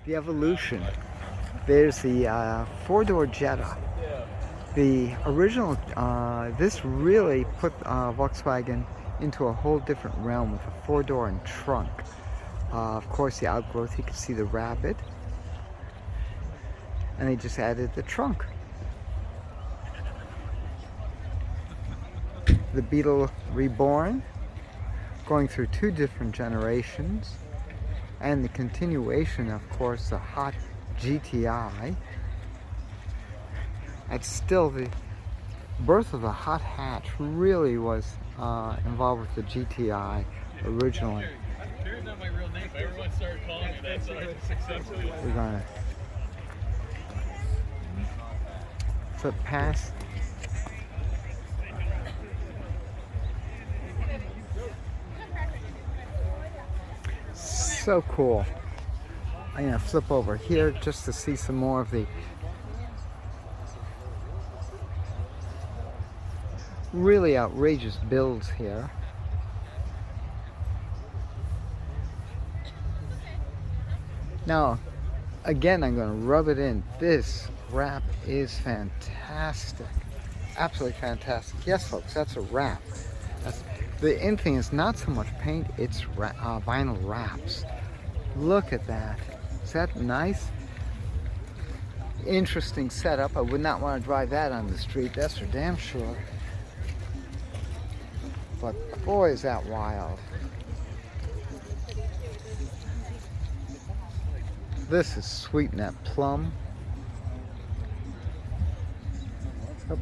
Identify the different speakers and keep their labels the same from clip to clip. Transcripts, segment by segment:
Speaker 1: the evolution. There's the four-door Jetta. The original, this really put Volkswagen into a whole different realm with a four-door and trunk. Of course, the outgrowth, you can see the Rabbit. And they just added the trunk. The Beetle Reborn, going through two different generations. And the continuation, of course, the hot GTI. It's still the birth of the hot hatch really was involved with the GTI originally.
Speaker 2: Karen's not my real name, but everyone started calling me that, so I just accepted it.
Speaker 1: We're gonna flip past. So cool. I'm gonna flip over here just to see some more of the really outrageous builds here. Now, again, I'm going to rub it in. This wrap is fantastic. Absolutely fantastic. Yes, folks, that's a wrap. The in thing is not so much paint, it's vinyl wraps. Look at that. Is that nice? Interesting setup. I would not want to drive that on the street, that's for damn sure. But boy, is that wild. This is sweet in that plum. Oh.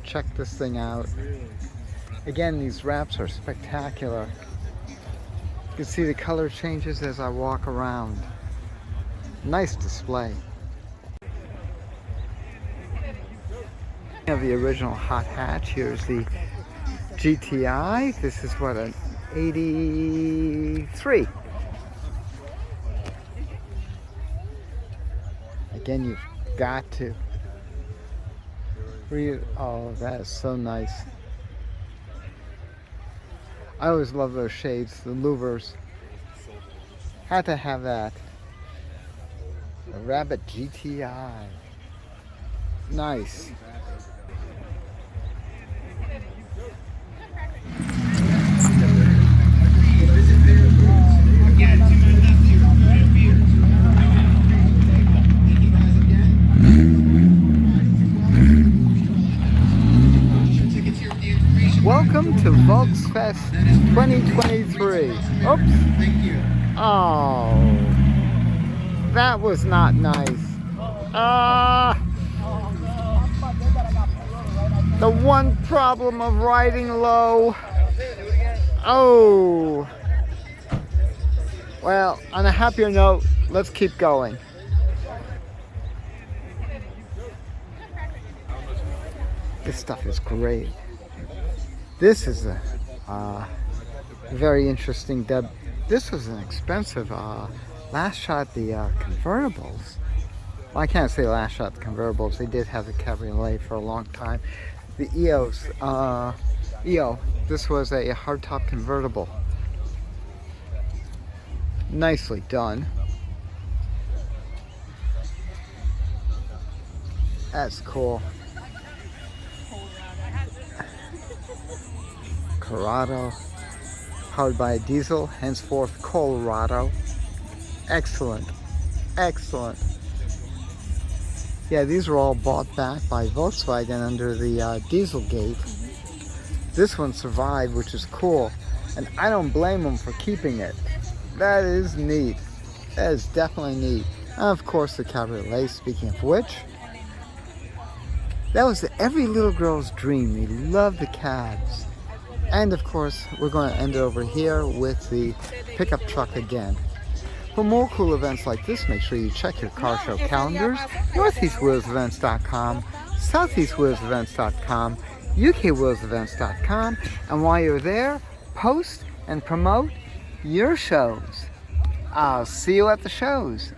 Speaker 1: Check this thing out. Again, these wraps are spectacular. You can see the color changes as I walk around. Nice display. We have the original hot hatch. Here's the GTI. This is what, an 83. Again, you've got to read. Oh, that is so nice. I always love those shades, the louvers. Had to have that. The Rabbit GTI. Nice. Welcome to VolksFest 2023. Oops.
Speaker 3: Thank you.
Speaker 1: Oh, that was not nice. The one problem of riding low. Oh. Well, on a happier note, let's keep going. This stuff is great. This is a very interesting dub. This was an expensive last shot, the convertibles. Well, I can't say last shot the convertibles. They did have the cabriolet for a long time. The EOS, this was a hardtop convertible. Nicely done. That's cool. Colorado, powered by a diesel, henceforth Colorado. Excellent, excellent. Yeah, these were all bought back by Volkswagen under the Dieselgate. This one survived, which is cool, and I don't blame them for keeping it. That is neat. That is definitely neat. And of course, the cabriolet. Speaking of which, that was every little girl's dream. They love the cabs. And of course, we're going to end it over here with the pickup truck again. For more cool events like this, make sure you check your car show calendars, northeastwheelsevents.com, southeastwheelsevents.com, ukwheelsevents.com, and while you're there, post and promote your shows. I'll see you at the shows.